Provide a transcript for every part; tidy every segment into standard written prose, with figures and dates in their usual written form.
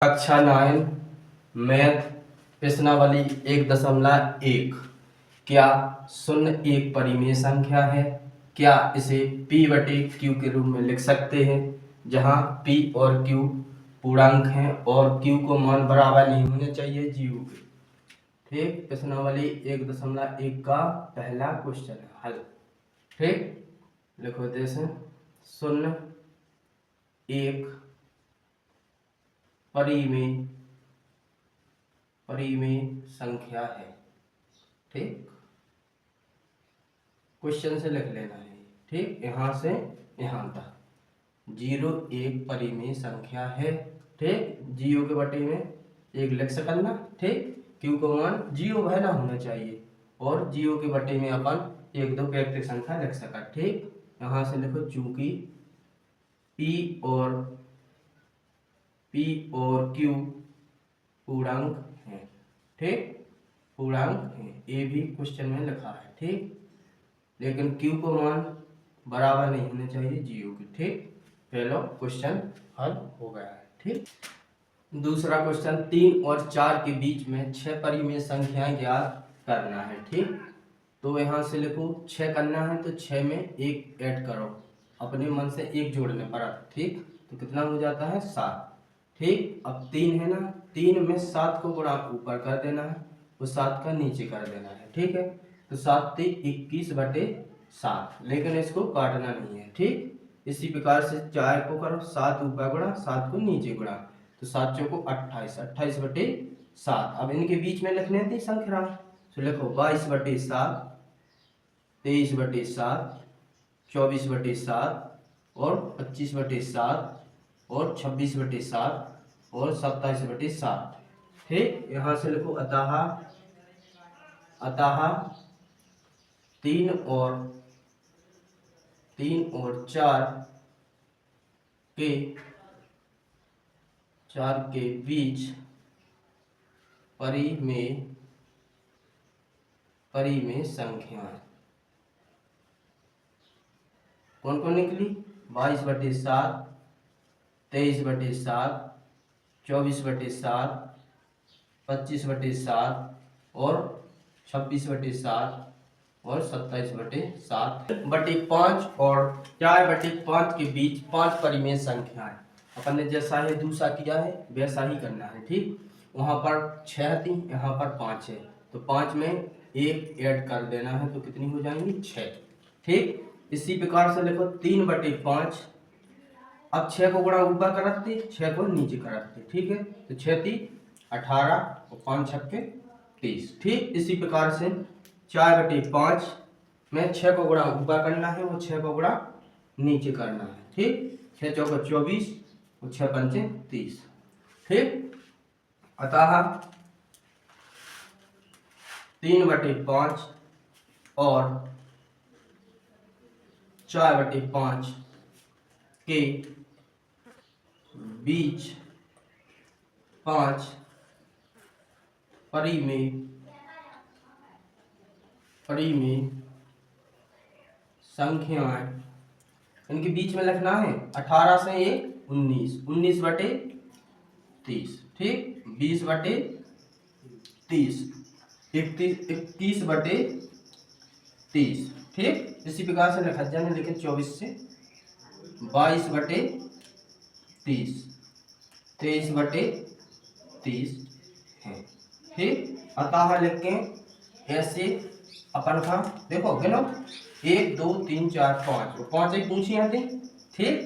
कक्षा 9 मैथ प्रश्नावली 1.1। क्या शून्य एक परिमेय संख्या है? क्या इसे p बटे q के रूप में लिख सकते हैं, जहां p और q पूर्णांक हैं और q को मान बराबर नहीं होने चाहिए 0 के। ठीक, प्रश्नावली 1.1 का पहला क्वेश्चन है हल। ठीक, लिखो जैसे शून्य एक परिमेय संख्या है। ठीक, क्वेश्चन से लिख लेना है। ठीक, यहाँ से यहाँ तक 0 एक परिमेय संख्या है। ठीक, 0 के बटे में एक लिख सकना। ठीक, क्यू को मान 0 बहना होना चाहिए और 0 के बटे में अपन एक दो कैरेक्टर संख्या लिख सका। ठीक, यहाँ से लिखो चूंकि p और q पूर्णांक है। ठीक, पूर्णांक है, ये भी क्वेश्चन में लिखा है। ठीक, लेकिन q को मान बराबर नहीं होने चाहिए 0 के। ठीक, पहला क्वेश्चन हल हो गया है। ठीक, दूसरा क्वेश्चन 3 और 4 के बीच में 6 परिमेय संख्याएं ज्ञात करना है। ठीक, तो यहाँ से लिखो 6 करना है तो 6 में एक ऐड करो, अपने मन से एक जोड़ने पर। ठीक, तो कितना हो जाता है 7। ठीक, अब 3 है ना, 3 में 7 को गुणा ऊपर कर देना है और 7 का नीचे कर देना है। ठीक है, तो 7 3 21 बटे 7, लेकिन इसको काटना नहीं है। ठीक, इसी प्रकार से 4 को करो, 7 ऊपर गुणा 7 को नीचे गुणा, तो 7 चौको 28, 28 बटे 7। अब इनके बीच में लिखने थे संख्या, तो लिखो 22 बटे 7, 23 बटे 7, 24 बटे 7 और 25 बटे 7 और 26 बटे 7 और 27 बटे 7। ठीक, यहाँ से लिखो अतः 3 और 4 के बीच परिमेय संख्याएं कौन कौन निकली? 22 बटे 7, 23 बटे 7, 24 बटे 7, 25 बटे 7 और 26 बटे 7 और 27 बटे 7 बटे 5 और 4 बटे 5 के बीच 5 परिमेय संख्याएं। अपन ने जैसा है दूसरा किया है वैसा ही करना है। ठीक, वहां पर 6 थी, यहाँ पर 5 है, तो 5 में एक ऐड कर देना है, तो कितनी हो जाएंगी 6। ठीक, इसी प्रकार से लिखो 3 बटे 5। अब 6 को गुणा ऊपर कर रखते, 6 को नीचे कर रखते। ठीक है, तो 6 3 18 और 5 छक्के 30। ठीक, इसी प्रकार से 4 बटे 5 में 6 को गुणा ऊपर करना है और 6 को गुणा नीचे करना है। ठीक, 6 चौको 24 और 6 पंचे 30। ठीक, अतः 3 बटे 5 और 4 बटे 5 के बीच 5 परिमेय संख्याएं, इनके बीच में लिखना है 18 से 19, 19 बटे 30। ठीक, 20 बटे 30, 21 बटे 30। ठीक, इसी प्रकार से लिखा जाए, लेकिन 24 से 22 बटे 30, 23 बटे 30 है। ठीक, अतः लिख के ऐसे अपन का देखो गिनो 1 2 3 4 5 और 5 ही पूछी आती। ठीक,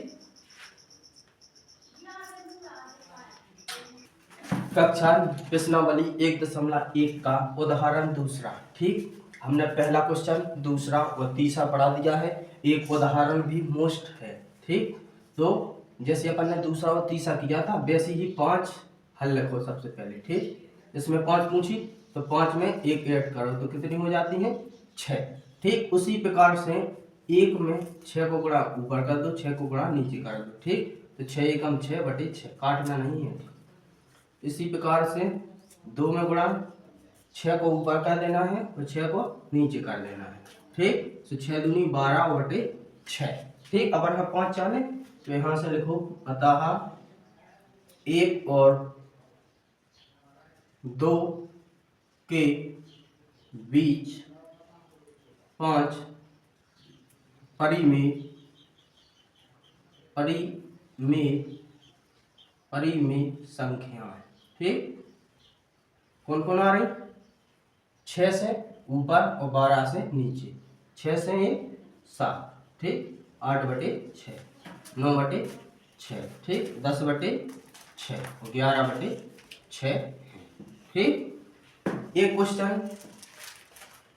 कक्षा प्रश्नावली 1.1 का उदाहरण दूसरा। ठीक, हमने पहला क्वेश्चन, दूसरा और तीसरा पढ़ा दिया है, एक उदाहरण भी मोस्ट है। ठीक, तो जैसे अपन ने दूसरा और तीसरा किया था वैसे ही 5 हल लिखो सबसे पहले। ठीक, इसमें 5 पूछी तो 5 में एक ऐड करो, तो कितनी हो जाती है 6। ठीक, उसी प्रकार से 1 में 6 को गुणा ऊपर कर दो, 6 को गुणा नीचे कर दो। ठीक, तो 6 एकम 6 बटे 6, काटना नहीं है। इसी प्रकार से 2 में गुणा 6 को ऊपर कर देना है और 6 को नीचे कर देना है। ठीक, तो 6 दूनी 12 बटे 6। ठीक, अब अगर 5 चाले तो यहाँ से लिखो अतः 1 और 2 के बीच 5 परिमेय संख्याएं। ठीक, कौन कौन आ रही? 6 से ऊपर और 12 से नीचे। 6 से ये 7, ठीक, 8/6, 9/6, ठीक, 10/6 और 11/6। ठीक, एक क्वेश्चन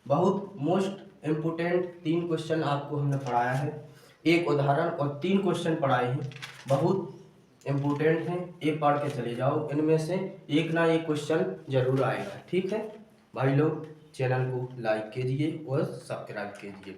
बहुत मोस्ट इम्पोर्टेंट 3 क्वेश्चन आपको हमने पढ़ाया है, एक उदाहरण और 3 क्वेश्चन पढ़ाए हैं, बहुत इम्पोर्टेंट हैं। ये पढ़ के चले जाओ, इनमें से एक ना एक क्वेश्चन जरूर आएगा। ठीक है भाई लोग, चैनल को लाइक कीजिए और सब्सक्राइब कीजिए।